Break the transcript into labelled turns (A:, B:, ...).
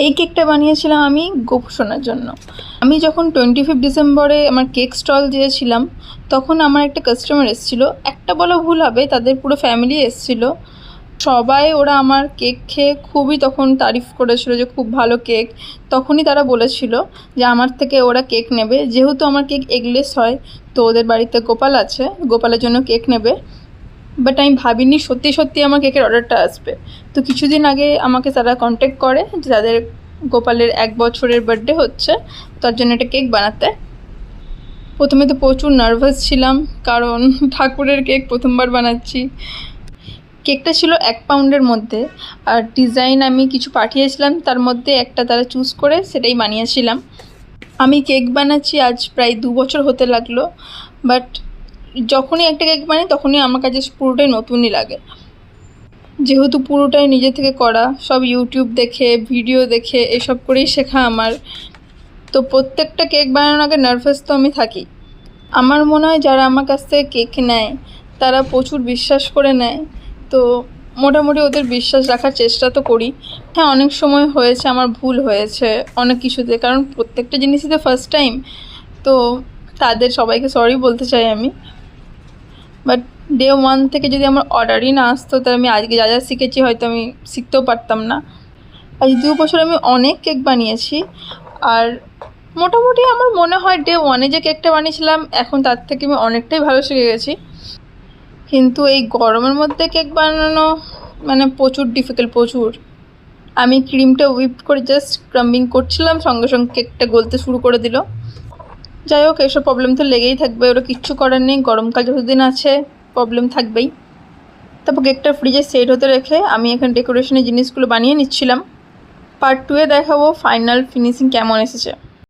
A: এই কেকটা বানিয়েছিলাম আমি গোপুসোনার জন্য। আমি যখন 25 ডিসেম্বরে আমার কেক স্টল দিয়েছিলাম, তখন আমার একটা কাস্টমার এসেছিলো, একটা বলা ভুল হবে, তাদের পুরো ফ্যামিলি এসেছিলো। সবাই ওরা আমার কেক খেয়ে খুবই তখন তারিফ করেছিল যে খুব ভালো কেক। তখনই তারা বলেছিল যে আমার থেকে ওরা কেক নেবে, যেহেতু আমার কেক এগলেস হয়, তো ওদের বাড়িতে গোপাল আছে, গোপালের জন্য কেক নেবে। বাট আমি ভাবিনি সত্যি সত্যি আমার কেকের অর্ডারটা আসবে। তো কিছুদিন আগে আমাকে তারা কন্ট্যাক্ট করে যে তাদের গোপালের 1 বছরের বার্থডে হচ্ছে, তার জন্য একটা কেক বানাতে। প্রথমে তো প্রচুর নার্ভাস ছিলাম, কারণ ঠাকুরের কেক প্রথমবার বানাচ্ছি। কেকটা ছিল 1 পাউন্ডের মধ্যে, আর ডিজাইন আমি কিছু পাঠিয়েছিলাম, তার মধ্যে একটা তারা চুজ করে সেটাই বানিয়েছিলাম। আমি কেক বানাচ্ছি আজ প্রায় 2 বছর হতে লাগলো, বাট যখনই একটা কেক বানাই তখনই আমার কাছে পুরোটাই নতুনই লাগে, যেহেতু পুরোটাই নিজে থেকে করা, সব ইউটিউব দেখে, ভিডিও দেখে, এসব করেই শেখা আমার। তো প্রত্যেকটা কেক বানানোর আগে নার্ভাস তো আমি থাকি। আমার মনে হয় যারা আমার কাছ থেকে কেক নেয় তারা প্রচুর বিশ্বাস করে নেয়, তো মোটামুটি ওদের বিশ্বাস রাখার চেষ্টা তো করি। হ্যাঁ, অনেক সময় হয়েছে আমার ভুল হয়েছে অনেক কিছুতে, কারণ প্রত্যেকটা জিনিসই তো ফার্স্ট টাইম, তো তাদের সবাইকে সরি বলতে চাই আমি। বাট ডে 1 থেকে যদি আমার অর্ডারই না আসতো, তাহলে আমি আজকে যা যা শিখেছি হয়তো আমি শিখতেও পারতাম না। আজ 2 বছর আমি অনেক কেক বানিয়েছি, আর মোটামুটি আমার মনে হয় ডে 1-এ যে কেকটা বানিয়েছিলাম এখন তার থেকে আমি অনেকটাই ভালো শিখে গেছি। কিন্তু এই গরমের মধ্যে কেক বানানো মানে প্রচুর ডিফিকাল্ট, প্রচুর। আমি ক্রিমটা হুইপ করে জাস্ট ক্রাম্বিং করছিলাম, সঙ্গে সঙ্গে কেকটা গলতে শুরু করে দিল। যাই হোক, এসব প্রবলেম তো লেগেই থাকবে, ওটা কিচ্ছু করার নেই, গরমকাল যতদিন আছে প্রবলেম থাকবেই। তারপর কেকটা ফ্রিজে সেট হতে রেখে আমি এখন ডেকোরেশনের জিনিসগুলো বানিয়ে নিচ্ছিলাম। পার্ট 2-এ দেখাবো ফাইনাল ফিনিশিং কেমন এসেছে।